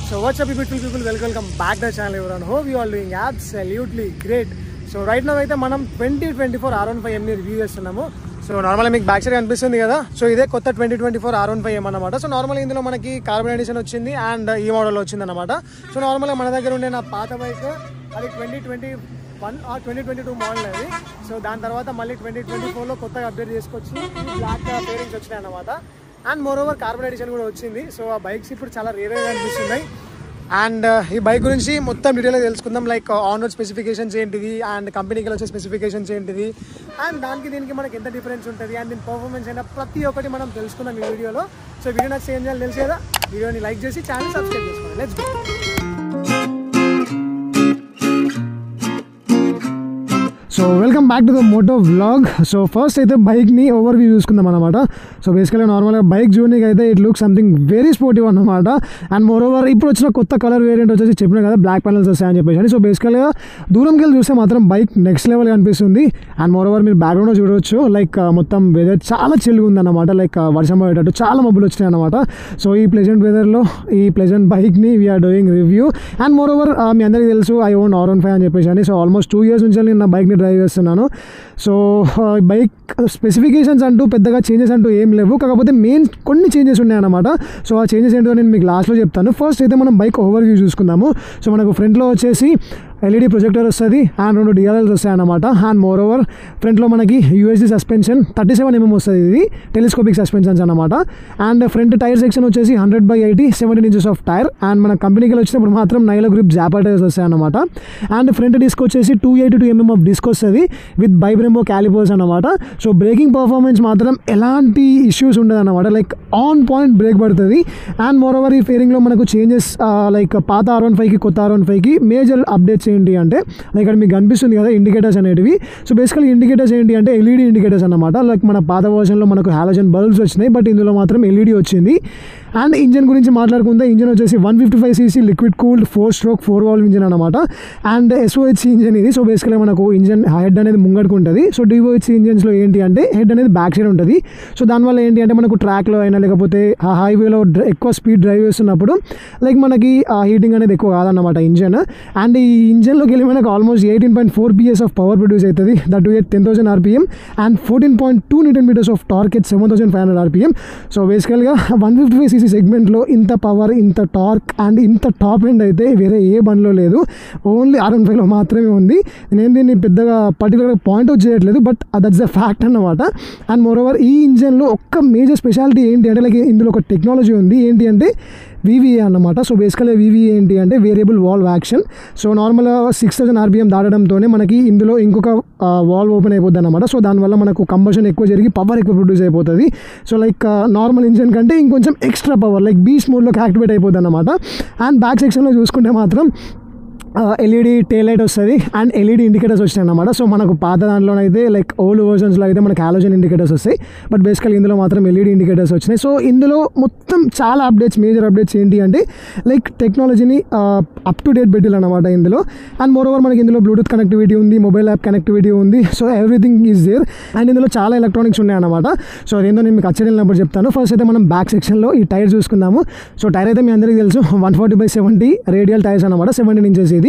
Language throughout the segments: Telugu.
So what's up beautiful people, welcome back to the channel everyone. Hope you all doing absolutely great. So right now అయితే మనం 2024 R15M ని రివ్యూ చేస్తున్నాము. సో నార్మల్గా మీకు బ్యాక్ సైడ్ కనిపిస్తుంది కదా, సో ఇదే కొత్త 2024 R15M అనమాట. సో నార్మల్గా ఇందులో మనకి కార్బన్ ఎడిషన్ వచ్చింది అండ్ ఈ మోడల్ వచ్చింది అనమాట. సో నార్మల్గా మన దగ్గర ఉండే నా పాత బైక్ అది 2021 ఆర్ 2022 మోడల్ అది. సో దాని తర్వాత మళ్ళీ 2024లో కొత్తగా అప్డేట్ చేసుకొచ్చి బ్లాక్ పేరింగ్స్ వచ్చినాయి అనమాట. And moreover carbon edition కూడా వచ్చింది. సో ఆ బైక్స్ ఇప్పుడు చాలా రేర్గా కనిపిస్తున్నాయి. అండ్ ఈ బైక్ గురించి మొత్తం డీటెయిల్గా తెలుసుకుందాం. లైక్ ఆన్ రోడ్ స్పెసిఫికేషన్స్ ఏంటిది, అండ్ కంపెనీకి వచ్చే స్పెసిఫికేషన్స్ ఏంటిది, అండ్ దానికి దీనికి మనకి ఎంత డిఫరెన్స్ ఉంటుంది, అండ్ దీని పర్ఫార్మెన్స్ అయినా ప్రతి ఒక్కటి మనం తెలుసుకుందాం ఈ వీడియోలో. సో వీడియో నాకు ఏం చేయాలి తెలుసు కదా, వీడియోని లైక్ చేసి ఛానల్ సబ్స్క్రైబ్ చేసుకోండి. Let's go. So welcome back to the moto vlog. So first అయితే బైక్ని ఓవర్ వ్యూ చూసుకుందాం అనమాట. సో బేసికల్గా నార్మల్గా బైక్ జూనింగ్ అయితే it look something very sportive అనమాట. అండ్ మోర్ ఓవర్ ఇప్పుడు వచ్చిన కొత్త కలర్ వేరియంట్ వచ్చేసి చెప్పిన కదా బ్లాక్ ప్యానల్స్ వస్తాయని చెప్పేసి. సో బేసికల్గా దూరంకి వెళ్ళి చూస్తే మాత్రం బైక్ నెక్స్ట్ లెవెల్ కనిపిస్తుంది. అండ్ మోర్ ఓవర్ మీరు బ్యాక్గ్రౌండ్లో చూడవచ్చు, లైక్ మొత్తం వెదర్ చాలా చిల్గా ఉందన్నమాట. లైక్ వర్షం పడేటట్టు చాలా మబ్బులు వచ్చినాయి అనమాట. సో ఈ ప్లెజెంట్ వెదర్లో ఈ ప్లెజెంట్ బైక్ని we're doing review. And moreover మీ అందరికీ తెలుసు ఐ ఓన్ R15 అని చెప్పేసి. సో ఆల్మోస్ట్ 2 years నుంచి నేను నా బైక్ని డ్రైవ్ చేస్తున్నాను. సో బైక్ స్పెసిఫికేషన్స్ అంటూ పెద్దగా చేంజెస్ అంటూ ఏం లేవు, కాకపోతే మెయిన్ కొన్ని చేంజెస్ ఉన్నాయన్నమాట. సో ఆ చేంజెస్ ఏంటో నేను మీకు లాస్ట్లో చెప్తాను. ఫస్ట్ అయితే మనం బైక్ ఓవర్ వ్యూ చూసుకుందాము. సో మనకు ఫ్రంట్లో వచ్చేసి LED ప్రొజెక్టర్ వస్తుంది అండ్ 2 DRLs వస్తాయి అన్నమాట. అండ్ మోర్ ఓవర్ ఫ్రంట్లో మనకి USD సస్పెన్షన్ 37mm వస్తుంది, ఇది టెలిస్కోపిక్ సస్పెన్షన్స్ అనమాట. అండ్ ఫ్రంట్ టైర్ సెక్షన్ వచ్చేసి 100/80 17 inches ఆఫ్ టైర్. అండ్ మన కంపెనీకి వచ్చినప్పుడు మాత్రం నైలో గ్రిప్ జాపా టైర్స్ వస్తాయి అనమాట. అండ్ ఫ్రంట్ డిస్క్ వచ్చేసి 282mm ఆఫ్ డిస్క్ వస్తుంది విత్ బైబ్రెంబో క్యాలిపర్స్ అనమాట. సో బ్రేకింగ్ పర్ఫార్మెన్స్ మాత్రం ఎలాంటి ఇష్యూస్ ఉండదు అనమాట, లైక్ ఆన్ పాయింట్ బ్రేక్ పడుతుంది. అండ్ మోర్ ఓవర్ ఈ ఫేరింగ్లో మనకు చేంజెస్ లైక్ పాత R15కి కొత్త R15కి మేజర్ అప్డేట్స్ ఏంటి అంటే, ఇక్కడ మీకు కనిపిస్తుంది కదా ఇండికేటర్స్ అనేటివి. సో బేసికల్ ఇండికేటర్స్ ఏంటి అంటే LED ఇండికేటర్స్ అనమాట. లైక్ మన పాత వర్షన్లో మనకు హాలోజన్ బల్బ్స్ వచ్చినాయి, బట్ ఇందులో మాత్రం LED వచ్చింది. అండ్ ఇంజన్ గురించి మాట్లాడుకుంటే ఇంజన్ వచ్చేసి 155cc liquid cooled 4-stroke 4-valve engine అనమాట. అండ్ SOHC ఇంజన్ ఇది. సో బేసికల్గా మనకు ఇంజన్ హెడ్ అనేది ముంగడుకు ఉంటుంది. సో DOHC ఇంజన్స్లో ఏంటి అంటే హెడ్ అనేది బ్యాక్ సైడ్ ఉంటుంది. సో దానివల్ల ఏంటి అంటే మనకు ట్రాక్లో అయినా లేకపోతే ఆ హైవేలో ఎక్కువ స్పీడ్ డ్రైవ్ చేస్తున్నప్పుడు లైక్ మనకి ఆ హీటింగ్ అనేది ఎక్కువ కాదన్నమాట ఇంజన్. అండ్ ఈ ఇంజన్లోకి వెళ్ళి మనకు almost 18.4 PS of power produce అవుతుంది, that to 10,000 RPM and 14.2 Nm of torque at 7,500 RPM. So బేసికల్గా 155cc సెగ్మెంట్లో ఇంత పవర్, ఇంత టార్క్ అండ్ ఇంత టాప్ ఎండ్ అయితే వేరే ఏ బండ్లో లేదు, ఓన్లీ R15లో మాత్రమే ఉంది. నేను దీన్ని పెద్దగా పర్టికులర్గా పాయింట్ అవుట్ చేయట్లేదు, బట్ దట్స్ ద ఫ్యాక్ట్ అన్నమాట. అండ్ మోర్ ఓవర్ ఈ ఇంజన్లో ఒక్క మేజర్ స్పెషాలిటీ ఏంటి అంటే లైక్ ఇందులో ఒక టెక్నాలజీ ఉంది, ఏంటి అంటే VVA అన్నమాట. సో బేసికల్గా VVA ఏంటి అంటే వేరియబుల్ వాల్వ్ యాక్షన్. సో నార్మల్గా 6,000 RPM దాటడంతోనే మనకి ఇందులో ఇంకొక వాల్వ్ ఓపెన్ అయిపోద్ది అనమాట. సో దానివల్ల మనకు కంబషన్ ఎక్కువ జరిగి పవర్ ఎక్కువ ప్రొడ్యూస్ అయిపోతుంది. సో లైక్ నార్మల్ ఇంజన్ కంటే ఇంకొంచెం ఎక్స్ట్రా పవర్ లైక్ బీస్ట్ మోడ్లోకి యాక్టివేట్ అయిపోద్ది అనమాట. అండ్ బ్యాక్ సెక్షన్లో చూసుకుంటే మాత్రం LED టెయిల్ లైట్ వస్తుంది అండ్ LED ఇండికేటర్స్ వచ్చినాయి అన్నమాట. సో మనకు పాత దాంట్లోనైతే లైక్ ఓల్డ్ వర్షన్స్లో అయితే మనకు హాలోజన్ ఇండికేటర్స్ వస్తాయి, బట్ బేసికల్ ఇందులో మాత్రం LED ఇండికేటర్స్ వచ్చినాయి. సో ఇందులో మొత్తం చాలా అప్డేట్స్, మేజర్ అప్డేట్స్ ఏంటి అంటే లైక్ టెక్నాలజీని అప్ టు డేట్ పెట్టాలన్నమాట ఇందులో. అండ్ మోర్ ఓవర్ మనకి ఇందులో బ్లూటూత్ కనెక్టివిటీ ఉంది, మొబైల్ యాప్ కనెక్టివిటీ ఉంది. So everything is there. And ఇందులో చాలా ఎలక్ట్రానిక్స్ ఉన్నాయి అన్నమాట. సో అదేందో నేను మీకు అచ్చడినప్పుడు చెప్తాను. ఫస్ట్ అయితే మనం బ్యాక్ సెక్షన్లో ఈ టైర్ చూసుకుందాము. సో టైర్ అయితే మీ అందరికీ తెలుసు 140/70 రేడియల్ టైర్స్ అనమాట, 17 inches ఇది.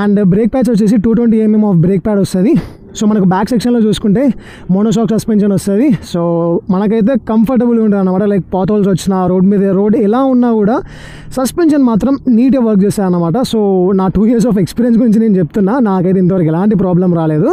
అండ్ బ్రేక్ ప్యాడ్స్ వచ్చేసి 220mm ఆఫ్ బ్రేక్ ప్యాడ్ వస్తుంది. సో మనకు బ్యాక్ సెక్షన్లో చూసుకుంటే మోనోషాక్ సస్పెన్షన్ వస్తుంది. సో మనకైతే కంఫర్టబుల్గా ఉంటుంది అనమాట. లైక్ పాతోల్స్ వచ్చిన రోడ్ మీద రోడ్ ఎలా ఉన్నా కూడా సస్పెన్షన్ మాత్రం నీట్గా వర్క్ చేస్తాయి అనమాట. సో నా 2 years ఆఫ్ ఎక్స్పీరియన్స్ గురించి నేను చెప్తున్నా, నాకైతే ఇంతవరకు ఎలాంటి ప్రాబ్లం రాలేదు.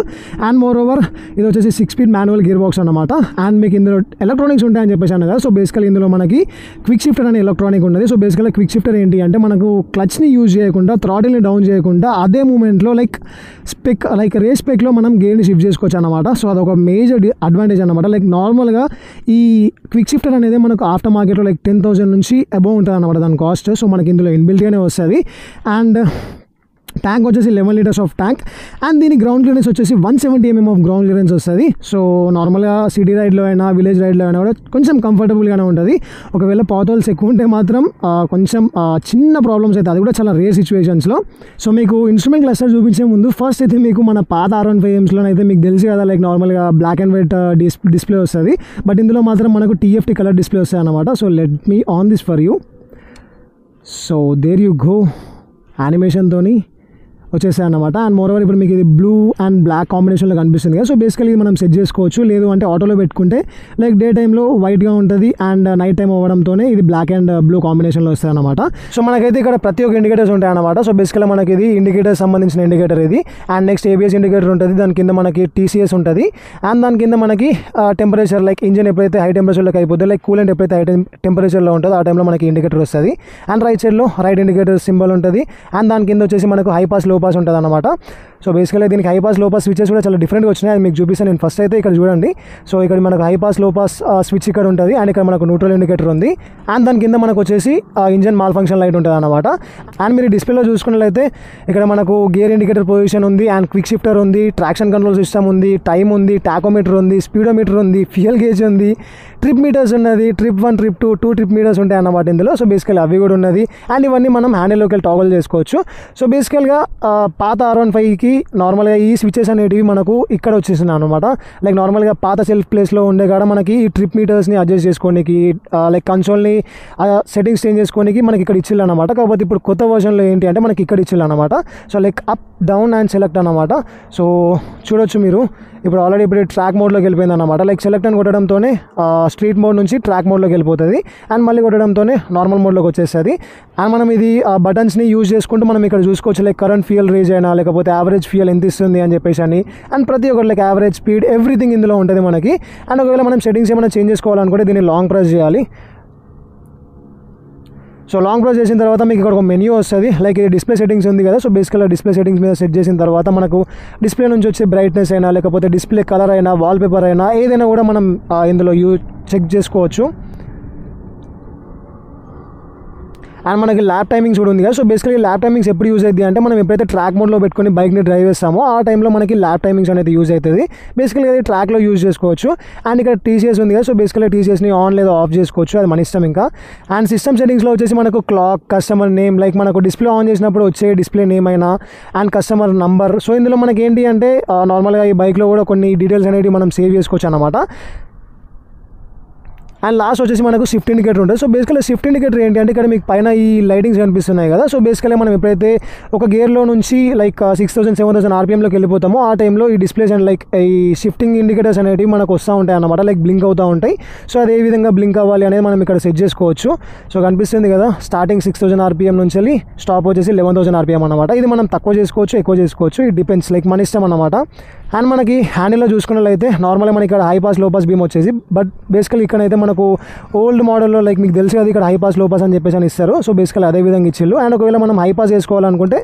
అండ్ మోర్ ఓవర్ ఇది వచ్చేసి 6-speed మాన్యువల్ గేర్ బాక్స్ అనమాట. అండ్ మీకు ఇందులో ఎలక్ట్రానిక్స్ ఉంటాయని చెప్పేసాను కదా. సో బేసికల్ ఇందులో మనకి క్విక్ షిఫ్టర్ అనే ఎలక్ట్రానిక్ ఉన్నది. సో బేసికల్గా క్విక్ షిఫ్టర్ ఏంటి అంటే మనకు క్లచ్ని యూజ్ చేయకుండా, థ్రాటిల్ని డౌన్ చేయకుండా అదే మూమెంట్లో లైక్ రేస్ స్పెక్లో మనం గేర్ని షిఫ్ట్ చేసుకోవచ్చు అనమాట. సో అదొక మేజర్ అడ్వాంటేజ్ అనమాట. లైక్ నార్మల్గా ఈ క్విక్ షిఫ్టర్ అనేది మనకు ఆఫ్టర్ మార్కెట్లో లైక్ 10,000 నుంచి అబోవ్ ఉంటుంది అనమాట దాని కాస్ట్. సో మనకి ఇందులో ఇన్బిల్ట్గానే వస్తుంది. అండ్ ట్యాంక్ వచ్చేసి 11 liters ఆఫ్ ట్యాంక్. అండ్ దీని గ్రౌండ్ క్లియరెన్స్ వచ్చేసి 170mm ఆఫ్ గ్రౌండ్ క్లియరెన్స్ వస్తుంది. సో నార్మల్గా సిటీ రైడ్లో అయినా విలేజ్ రైడ్లో అయినా కూడా కొంచెం కంఫర్టబుల్గానే ఉంటుంది. ఒకవేళ పాతోల్స్ ఎక్కువ ఉంటే మాత్రం కొంచెం చిన్న ప్రాబ్లమ్స్ అయితే, అది కూడా చాలా రేర్ సిచ్యువేషన్స్లో. సో మీకు ఇన్స్ట్రుమెంట్ క్లస్టర్ చూపించే ముందు ఫస్ట్ అయితే మీకు మన పాత R15Msలో అయితే మీకు తెలుసు కదా లైక్ నార్మల్గా బ్లాక్ అండ్ వైట్ డిస్ప్లే వస్తుంది, బట్ ఇందులో మాత్రం మనకు TFT కలర్ డిస్ప్లే వస్తాయి అన్నమాట. So let me on this for you. So there you go, యానిమేషన్తోని వచ్చేసాయి అన్నమాట. అండ్ మోరోవర్ ఇప్పుడు మీకు ఇది బ్లూ అండ్ బ్లాక్ కాంబినేషన్లో కనిపిస్తుంది కదా. సో బేసికలీ ఇది మనం సెట్ చేసుకోవచ్చు, లేదు అంటే ఆటోలో పెట్టుకుంటే లైక్ డే టైంలో వైట్గా ఉంటుంది అండ్ నైట్ టైం అవ్వడంతోనే ఇది బ్లాక్ అండ్ బ్లూ కాంబినేషన్లో వస్తుంది అనమాట. సో మనకైతే ఇక్కడ ప్రతి ఒక్క ఇండికేటర్స్ ఉంటాయి అనమాట. సో బేసికలీ మనకి ఇది ఇండికేటర్ సంబంధించిన ఇండికేటర్ ఇది. అండ్ నెక్స్ట్ ABS ఇండికేటర్ ఉంటుంది, దాని కింద మనకి TCS ఉంటుంది. అండ్ దాని కింద మనకి టెంపరేచర్, లైక్ ఇంజిన్ ఎప్పుడైతే హై టెంపరేచర్లోకి అయిపోతుంది, లైక్ కూలెంట్ ఎప్పుడైతే హై టెంపరేచర్లో ఉంటుందో ఆ టైంలో మనకి ఇండికేటర్ వస్తుంది. అండ్ రైట్ సైడ్లో రైట్ ఇండికేటర్ సింబల్ ఉంటుంది. అండ్ దాని కింద వచ్చేసి మనకు హై పాస్ లో పాస్ ఉంటుంది అనమాట. సో బేసికలీ దీనికి హై పాస్ లో పాస్ స్విచెస్ కూడా చాలా డిఫరెంట్గా వచ్చినాయి, అది మీకు చూపిస్తాను. నేను ఫస్ట్ అయితే ఇక్కడ చూడండి. సో ఇక్కడ మనకు హై పాస్ లో పాస్ స్విచ్ ఇక్కడ ఉంటుంది. అండ్ ఇక్కడ మనకు న్యూట్రల్ ఇండికేటర్ ఉంది. అండ్ దాని కింద మనకు వచ్చేసి ఇంజన్ మాల్ ఫంక్షన్ లైట్ ఉంటుంది అనమాట. అండ్ మీరు డిస్ప్లేలో చూసుకున్నట్లయితే ఇక్కడ మనకు గేర్ ఇండికేటర్ పొజిషన్ ఉంది, అండ్ క్విక్ షిఫ్టర్ ఉంది, ట్రాక్షన్ కంట్రోల్ సిస్టమ్ ఉంది, టైమ్ ఉంది, టాకోమీటర్ ఉంది, స్పీడోమీటర్ ఉంది, ఫ్యూయల్ గేజ్ ఉంది, ట్రిప్ మీటర్స్ ఉన్నది, ట్రిప్ 1 ట్రిప్ 2 2 ట్రిప్ మీటర్స్ ఉంటాయి అన్నమాట ఇందులో. సో బేసికలీ అవి కూడా ఉన్నది. అండ్ ఇవన్నీ మనం హ్యాండిల్లోకి వెళ్ళి టాగల్ చేసుకోవచ్చు. సో బేసికల్గా పాత R15కి నార్మల్గా ఈ స్విచెస్ అనేటివి మనకు ఇక్కడ వచ్చేసినాయి అనమాట. లైక్ నార్మల్గా పాత సెల్ఫ్ ప్లేస్లో ఉండే కాడ మనకి ఈ ట్రిప్ మీటర్స్ని అడ్జస్ట్ చేసుకోనికి, లైక్ కన్సోల్ని సెట్టింగ్స్ చేంజ్ చేసుకోనికి మనకి ఇక్కడ ఇచ్చిల్లు అనమాట. కాకపోతే ఇప్పుడు కొత్త వర్షన్లో ఏంటి అంటే మనకి ఇక్కడ ఇచ్చిల్లు అనమాట. So like up down and select అనమాట. సో చూడొచ్చు మీరు ఇప్పుడు ఆల్రెడీ ఇప్పుడు ట్రాక్ మోడ్లోకి వెళ్ళిపోయింది అనమాట. లైక్ సెలెక్ట్ అని కొట్టడంతోనే స్ట్రీట్ మోడ్ నుంచి ట్రాక్ మోడ్లోకి వెళ్ళిపోతుంది. అండ్ మళ్ళీ కొట్టడంతోనే నార్మల్ మోడ్లోకి వచ్చేస్తుంది. అండ్ మనం ఇది బటన్స్ని యూజ్ చేసుకుంటూ మనం ఇక్కడ చూసుకోవచ్చు, లైక్ కరెంట్ ఫ్యూయల్ రేంజ్ అయినా లేకపోతే యావరేజ్ ఫ్యూయల్ ఎంత ఇస్తుంది అని చెప్పేసి అని. అండ్ ప్రతి ఒక్కటి లైక్ యావరేజ్ స్పీడ్ ఎవ్రీథింగ్ ఇందులో ఉంటుంది మనకి. అండ్ ఒకవేళ మనం సెట్టింగ్స్ ఏమైనా చేంజ్ చేసుకోవాలనుకుంటే దీన్ని లాంగ్ ప్రెస్ చేయాలి. సో లాంగ్ ప్రెస్ చేసిన తర్వాత మీకు ఇక్కడ ఒక మెన్యూ వస్తుంది, లైక్ ఇది డిస్ప్లే సెట్టింగ్స్ ఉంది కదా. సో బేసికల్గా డిస్ప్లే సెట్టింగ్స్ మీద సెట్ చేసిన తర్వాత మనకు డిస్ప్లే నుంచి వచ్చే బ్రైట్నెస్ అయినా లేకపోతే డిస్ప్లే కలర్ అయినా వాల్పేపర్ అయినా ఏదైనా కూడా మనం ఇందులో చెక్ చేసుకోవచ్చు. అండ్ మనకి ల్యాప్ టైమింగ్స్ కూడా ఉంది కదా. సో బేసికలీ ల్యాప్ టైమింగ్స్ ఎప్పుడు యూజ్ అవుతుంది అంటే మనం ఎప్పుడైతే ట్రాక్ మోడ్లో పెట్టుకొని బైక్ని డ్రైవ్ చేస్తామో ఆ టైంలో మనకి ల్యాప్ టైమింగ్స్ అనేది యూజ్ అవుతుంది. బేసికలీ అది ట్రాక్లో యూజ్ చేసుకోవచ్చు. అండ్ ఇక్కడ TCS ఉంది కదా. సో బేసికలీ TCSని ఆన్ లేదా ఆఫ్ చేసుకోవచ్చు, అది మన ఇష్టం ఇంకా. అండ్ సిస్టమ్ సెట్టింగ్స్లో వచ్చేసి మనకు క్లాక్, కస్టమర్ నేమ్, లైక్ మనకు డిస్ప్లే ఆన్ చేసినప్పుడు వచ్చే డిస్ప్లే నేమ్ అయినా అండ్ కస్టమర్ నంబర్. సో ఇందులో మనకి ఏంటి అంటే నార్మల్గా ఈ బైక్లో కూడా కొన్ని డీటెయిల్స్ అనేవి మనం సేవ్ చేసుకోవచ్చు అన్నమాట. అండ్ లాస్ట్ వచ్చేసి మనకు షిఫ్ట్ ఇండికేటర్ ఉంటుంది. సో బేసికలీ షిఫ్ట్ ఇండికేటర్ ఏంటి అంటే ఇక్కడ మీకు పైన ఈ లైటింగ్స్ కనిపిస్తున్నాయి కదా. సో బేసికలీ మనం ఎప్పుడైతే ఒక గేర్లో నుంచి లైక్ 6000 7000 RPMలోకి వెళ్ళిపోతామో ఆ టైంలో ఈ డిస్ప్లేస్ అండ్ లైక్ ఈ షిఫ్టింగ్ ఇండికేటర్స్ అనేవి మనకు వస్తూ ఉంటాయి అన్నమాట, లైక్ బ్లింక్ అవుతూ ఉంటాయి. సో అది ఏ విధంగా బ్లింక్ అవ్వాలి అనేది మనం ఇక్కడ సెట్ చేసుకోవచ్చు. సో కనిపిస్తుంది కదా, స్టార్టింగ్ 6000 RPM నుంచి వెళ్ళి స్టాప్ వచ్చేసి 11000 RPM అనమాట. ఇది మనం తక్కువ చేసుకోవచ్చు, ఎక్కువ చేసుకోవచ్చు, ఇట్ డిపెండ్స్, లైక్ మన ఇష్టం అనమాట. అండ్ మనకి హ్యాండిల్లో చూసుకున్నట్లయితే నార్మల్గా మనకి ఇక్కడ హై పాస్ లో పాస్ బీమ్ వచ్చేసి, బట్ బేసికలీ ఇక్కడైతే మనకు ఓల్డ్ మోడల్లో లైక్ మీకు తెలుసు కదా ఇక్కడ హై పాస్ లో పాస్ అని చెప్పేసి అని ఇస్తారు. సో బేసికలీ అదే విధంగా ఇచ్చిల్లు. అండ్ ఒకవేళ మనం హై పాస్ చేసుకోవాలనుకుంటే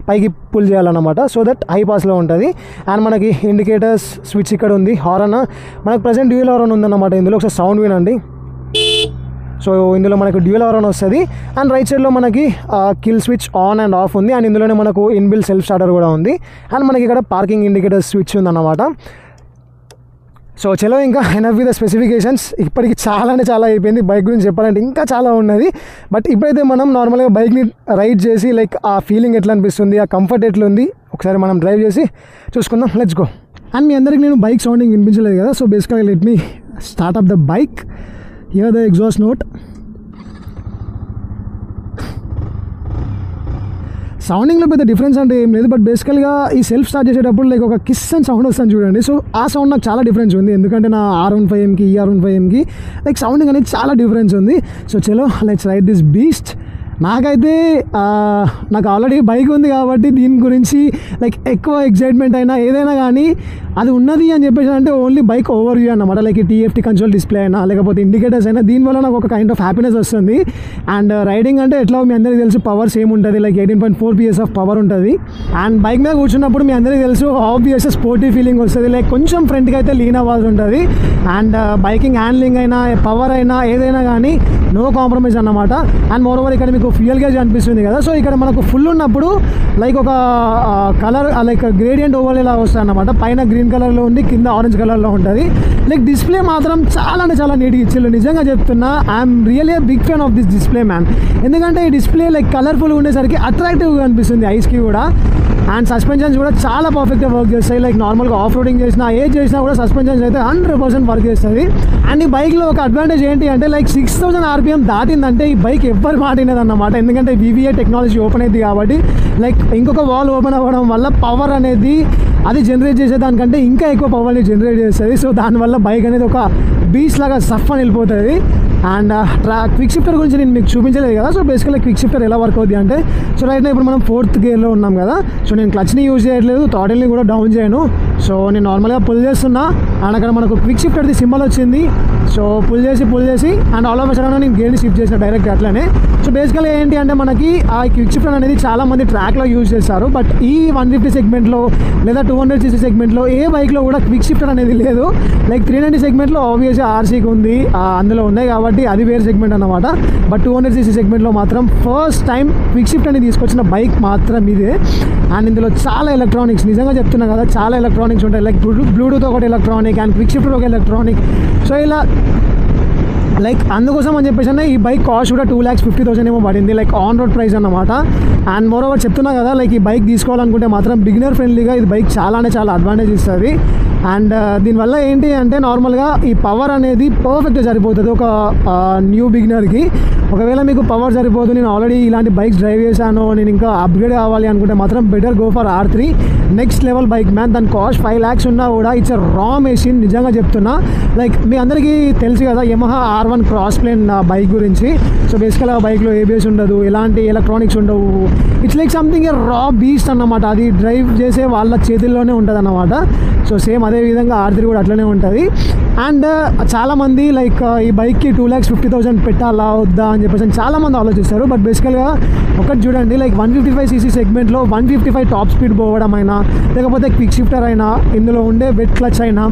పైకి పుల్ చేయాలన్నమాట, సో దట్ హై పాస్లో ఉంటుంది. అండ్ మనకి ఇండికేటర్స్ స్విచ్ ఇక్కడ ఉంది. హారన్ మనకు ప్రజెంట్ డ్యూయల్ హారన్ ఉందన్నమాట ఇందులో. ఒకసారి సౌండ్ వినండి. సో ఇందులో మనకు డ్యూయల్ హారన్ వస్తుంది. అండ్ రైట్ సైడ్లో మనకి kill switch on and of ఉంది. అండ్ ఇందులోనే మనకు ఇన్బిల్ట్ సెల్ఫ్ స్టార్టర్ కూడా ఉంది. అండ్ మనకి ఇక్కడ పార్కింగ్ ఇండికేటర్ స్విచ్ ఉందన్నమాట. సో చలో ఇంకా ఎనఫ్ విత్ ద స్పెసిఫికేషన్స్. ఇప్పటికి చాలా అంటే చాలా అయిపోయింది. బైక్ గురించి చెప్పాలంటే ఇంకా చాలా ఉన్నది. బట్ ఇప్పుడైతే మనం నార్మల్గా బైక్ని రైడ్ చేసి లైక్ ఆ ఫీలింగ్ ఎట్లా అనిపిస్తుంది, ఆ కంఫర్ట్ ఎట్లా ఉంది ఒకసారి మనం డ్రైవ్ చేసి చూసుకుందాం. Let's go. అండ్ మీ అందరికి నేను బైక్ సౌండింగ్ వినిపించలేదు కదా. So basically let me start up the bike. Hear the exhaust note. సౌండింగ్లో పెద్ద డిఫరెన్స్ అంటే ఏం లేదు, బట్ బేసికల్గా ఈ సెల్ఫ్ స్టార్ట్ చేసేటప్పుడు లైక్ ఒక కిస్ అని సౌండ్ వస్తుంది చూడండి. సో ఆ సౌండ్ నాకు చాలా డిఫరెన్స్ ఉంది, ఎందుకంటే నా R15Mకి ఈ R15Mకి లైక్ సౌండింగ్ అనేది చాలా డిఫరెన్స్ ఉంది. సో చలో లెట్స్ రైడ్ దిస్ బీస్ట్. నాకైతే నాకు ఆల్రెడీ బైక్ ఉంది కాబట్టి దీని గురించి లైక్ ఎక్కువ ఎక్సైట్మెంట్ అయినా ఏదైనా కానీ అది ఉన్నది అని చెప్పేసి అంటే ఓన్లీ బైక్ ఓవర్ వ్యూ అన్నమాట. లైక్ TFT కన్సోల్ డిస్ప్లే అయినా లేకపోతే ఇండికేటర్స్ అయినా దీనివల్ల నాకు ఒక కైండ్ ఆఫ్ హ్యాపీనెస్ వస్తుంది. అండ్ రైడింగ్ అంటే ఎట్లా మీ అందరికీ తెలుసు పవర్ సేమ్ ఉంటుంది, లైక్ 18.4 PS ఆఫ్ పవర్ ఉంటుంది. అండ్ బైక్ మీద కూర్చున్నప్పుడు మీ అందరికీ తెలుసు ఆబ్వియస్ స్పోర్టీ ఫీలింగ్ వస్తుంది, లైక్ కొంచెం ఫ్రంట్కి అయితే లీన్ అవ్వాల్సి ఉంటుంది. అండ్ బైకింగ్ హ్యాండ్లింగ్ అయినా పవర్ అయినా ఏదైనా కానీ నో కాంప్రమైజ్ అన్నమాట. అండ్ మోరోవర్ ఇక్కడ మీకు ఫ్యూయల్ గేజ్ అనిపిస్తుంది కదా. సో ఇక్కడ మనకు ఫుల్ ఉన్నప్పుడు లైక్ ఒక కలర్ లైక్ గ్రేడియంట్ ఓవర్ ఇలా వస్తుంది అన్నమాట. పైన గ్రీన్ కలర్లో ఉంది, కింద ఆరెంజ్ కలర్లో ఉంటుంది. లైక్ డిస్ప్లే మాత్రం చాలా అంటే చాలా నీట్గా ఇచ్చిల్లు. నిజంగా చెప్తున్నా, I'm really big fan of this display man. ఎందుకంటే ఈ డిస్ప్లే లైక్ కలర్ఫుల్గా ఉండేసరికి అట్రాక్టివ్గా అనిపిస్తుంది ఐస్కి కూడా. అండ్ సస్పెన్షన్స్ కూడా చాలా పర్ఫెక్ట్గా వర్క్ చేస్తాయి. లైక్ నార్మల్గా ఆఫ్ రోడింగ్ చేసినా ఏది చేసినా కూడా సస్పెన్షన్స్ అయితే 100% వర్క్ చేస్తుంది. అండ్ ఈ బైక్లో ఒక అడ్వాంటేజ్ ఏంటి అంటే లైక్ 6000 RPM దాటిందంటే ఈ బైక్ ఎవ్వరు మాట వినదన్నమాట. అన్నమాట. ఎందుకంటే VVA టెక్నాలజీ ఓపెన్ అయింది కాబట్టి లైక్ ఇంకొక వాల్ ఓపెన్ అవ్వడం వల్ల పవర్ అనేది అది జనరేట్ చేసేదానికంటే ఇంకా ఎక్కువ పవర్ని జనరేట్ చేస్తుంది. సో దానివల్ల బైక్ అనేది ఒక బీచ్ లాగా సఫ్ అని వెళ్ళిపోతుంది. అండ్ క్విక్ షిఫ్టర్ గురించి నేను మీకు చూపించలేదు కదా. సో బేసికల్లీ క్విక్ షిఫ్టర్ ఎలా వర్క్ అవుతుంది అంటే, సో రైట్ ఇప్పుడు మనం 4th గేర్లో ఉన్నాం కదా. సో నేను క్లచ్ని యూజ్ చేయట్లేదు, థ్రాటిల్ని కూడా డౌన్ చేయను. సో నేను నార్మల్గా పుల్ చేస్తున్నా అండ్ అక్కడ మనకు క్విక్ షిఫ్టర్ది సింబల్ వచ్చింది. సో పుల్ చేసి అండ్ ఆల్ ఆఫ్ సడన్ నేను గేర్ని షిఫ్ట్ చేసిన డైరెక్ట్ అట్లనే. సో బేసికల్లీ ఏంటి అంటే మనకి ఆ క్విక్ షిఫ్టర్ అనేది చాలా మంది ట్రాక్లో యూజ్ చేస్తారు. బట్ ఈ 150 సెగ్మెంట్లో లేదా 200cc సెగ్మెంట్లో ఏ బైక్లో కూడా క్విక్ షిఫ్టర్ అనేది లేదు. లైక్ 390 సెగ్మెంట్లో ఆబ్వియస్గా RCకి ఉంది, అందులో ఉన్నాయి కాబట్టి అది వేరే సెగ్మెంట్ అన్నమాట. బట్ 200cc సెగ్మెంట్లో మాత్రం ఫస్ట్ టైం క్విక్ షిఫ్ట్ అనేది తీసుకొచ్చిన బైక్ మాత్రం ఇదే. అండ్ ఇందులో చాలా ఎలక్ట్రానిక్స్, నిజంగా చెప్తున్నా కదా, చాలా ఎలక్ట్రానిక్స్ ఉంటాయి. లైక్ బ్లూటూత్ ఒకటి ఎలక్ట్రానిక్ అండ్ క్విక్ షిఫ్టర్ ఒక ఎలక్ట్రానిక్. సో ఇలా లైక్ అందుకోసం అని చెప్పేసి ఈ బైక్ కాస్ట్ కూడా 2,50,000 ఏమో పడింది, లైక్ ఆన్ రోడ్ ప్రైస్ అన్నమాట. అండ్ మోరోవర్ చెప్తున్నా కదా, లైక్ ఈ బైక్ తీసుకోవాలనుకుంటే మాత్రం బిగినర్ ఫ్రెండ్లీగా ఇది బైక్ చాలా అడ్వాంటేజ్ ఇస్తుంది. అండ్ దీనివల్ల ఏంటి అంటే నార్మల్గా ఈ పవర్ అనేది పర్ఫెక్ట్గా సరిపోతుంది ఒక న్యూ బిగినర్కి. ఒకవేళ మీకు పవర్ సరిపోదు, నేను ఆల్రెడీ ఇలాంటి బైక్స్ డ్రైవ్ చేశాను, నేను ఇంకా అప్గ్రేడ్ కావాలి అనుకుంటే మాత్రం better go for R3 next level bike man. దాని కాస్ట్ 5 lakhs ఉన్నా కూడా ఇట్స్ ఎ రా మెషిన్, నిజంగా చెప్తున్నా. లైక్ మీ అందరికీ తెలుసు కదా Yamaha R1 cross plane bike గురించి. సో బేసికల్గా ఆ బైక్లో ABS ఉండదు, ఎలాంటి ఎలక్ట్రానిక్స్ ఉండవు. ఇట్స్ లైక్ సంథింగ్ ఏ రా బీస్ట్ అన్నమాట. అది డ్రైవ్ చేసే వాళ్ళ చేతుల్లోనే ఉంటుంది అన్నమాట. సో సేమ్ అదే విధంగా R3 కూడా అట్లనే ఉంటుంది. అండ్ చాలామంది లైక్ ఈ బైక్కి 2,50,000 పెట్టాలా వద్దా అని చెప్పేసి చాలామంది ఆలోచిస్తారు. బట్ బేసికల్గా ఒకటి చూడండి, లైక్ 155cc సెగ్మెంట్లో 155 టాప్ స్పీడ్ పోవడం అయినా, లేకపోతే క్విక్ షిఫ్టర్ అయినా, ఇందులో ఉండే వెట్ క్లచ్ అయినా,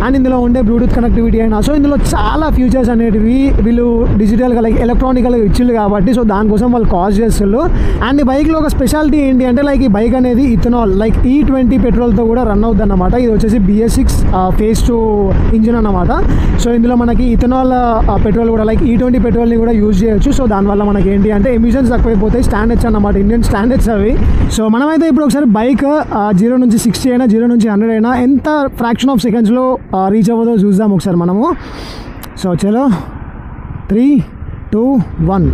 అండ్ ఇందులో ఉండే బ్లూటూత్ కనెక్టివిటీ అయినా, సో ఇందులో చాలా ఫ్యూచర్స్ అనేటివి వీళ్ళు డిజిటల్గా లైక్ ఎలక్ట్రానికల్గా ఇచ్చిళ్ళు కాబట్టి సో దానికోసం వాళ్ళు కాస్ట్ చేస్తున్నారు. అండ్ ఈ బైక్లో ఒక స్పెషాలిటీ ఏంటి అంటే లైక్ ఈ బైక్ అనేది ఇథనాల్ లైక్ E20 పెట్రోల్తో కూడా రన్ అవుతుంది అన్నమాట. ఇది వచ్చేసి BS6 phase 2 ఇంజిన్ అన్నమాట. సో ఇందులో మనకి ఇథనాల్ పెట్రోల్ కూడా లైక్ E20 పెట్రోల్ని కూడా యూజ్ చేయొచ్చు. సో దానివల్ల మనకి ఏంటి అంటే ఎమిషన్స్ తక్కువైపోతాయి, స్టాండర్డ్స్ అన్నమాట, ఇండియన్ స్టాండర్డ్స్ అవి. సో మనమైతే ఇప్పుడు ఒకసారి బైక్ 0 నుంచి 60 అయినా 0 నుంచి 100 అయినా ఎంత ఫ్రాక్షన్ ఆఫ్ సెకండ్స్లో రీచ్ అవ్వదో చూద్దాం ఒకసారి మనము. సో చలో 3, 2, 1.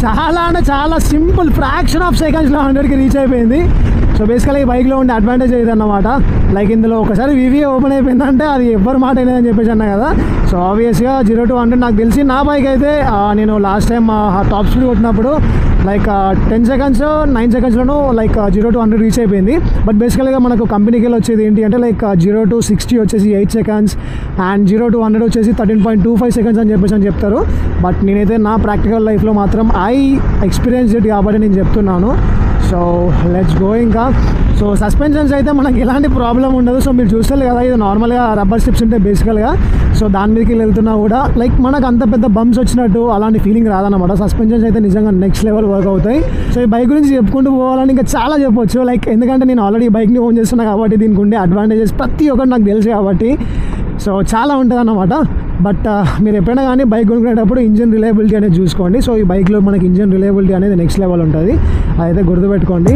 చాలా అంటే చాలా సింపుల్, ఫ్రాక్షన్ ఆఫ్ సెకండ్స్లో 100కి రీచ్ అయిపోయింది. సో బేసికల్గా ఈ బైక్లో ఉండే అడ్వాంటేజ్ ఏదన్నమాట, లైక్ ఇందులో ఒకసారి VVA ఓపెన్ అయిపోయిందంటే అది ఎవ్వరు మాట లేదని చెప్పేసి అన్నా కదా. సో ఆబ్వియస్గా 0 to 100 నాకు తెలిసి నా బైక్ అయితే నేను లాస్ట్ టైం టాప్ స్పీడ్ కొట్టినప్పుడు లైక్ 10 seconds 9 secondsలోనూ లైక్ 0 to 100 రీచ్ అయిపోయింది. బట్ బేసికల్గా మనకు కంపెనీకి వెళ్ళి వచ్చేది ఏంటి అంటే లైక్ 0 to 60 వచ్చేసి 8 seconds అండ్ 0 to 100 వచ్చేసి 13.25 seconds అని చెప్పేసి అని చెప్తారు. బట్ నేనైతే నా ప్రాక్టికల్ లైఫ్లో మాత్రం ఎక్స్పీరియన్స్ ఇట్ కాబట్టి నేను చెప్తున్నాను. So let's go. ఇంకా సో సస్పెన్షన్స్ అయితే మనకి ఎలాంటి ప్రాబ్లం ఉండదు. సో మీరు చూస్తారు కదా, ఇది నార్మల్గా రబ్బర్ స్ట్రిప్స్ ఉంటాయి బేసికల్గా. సో దాని మీదకి వెళ్తున్నా కూడా లైక్ మనకు అంత పెద్ద బంప్స్ వచ్చినట్టు అలాంటి ఫీలింగ్ రాదన్నమాట. సస్పెన్షన్స్ అయితే నిజంగా నెక్స్ట్ లెవెల్ వర్క్ అవుతాయి. సో ఈ బైక్ గురించి చెప్పుకుంటూ పోవాలని ఇంకా చాలా చెప్పొచ్చు. లైక్ ఎందుకంటే నేను ఆల్రెడీ ఈ బైక్ని ఓన్ చేస్తున్నా కాబట్టి దీనికి ఉండే అడ్వాంటేజెస్ ప్రతి ఒక్కటి నాకు తెలుసు కాబట్టి సో చాలా ఉంటుంది అన్నమాట. బట్ మీరు ఎప్పుడైనా కానీ బైక్ కొనుక్కునేటప్పుడు ఇంజిన్ రిలయబిలిటీ అనేది చూసుకోండి. సో ఈ బైక్లో మనకి ఇంజిన్ రిలయబిలిటీ అనేది నెక్స్ట్ లెవెల్ ఉంటుంది, అదైతే గుర్తుపెట్టుకోండి.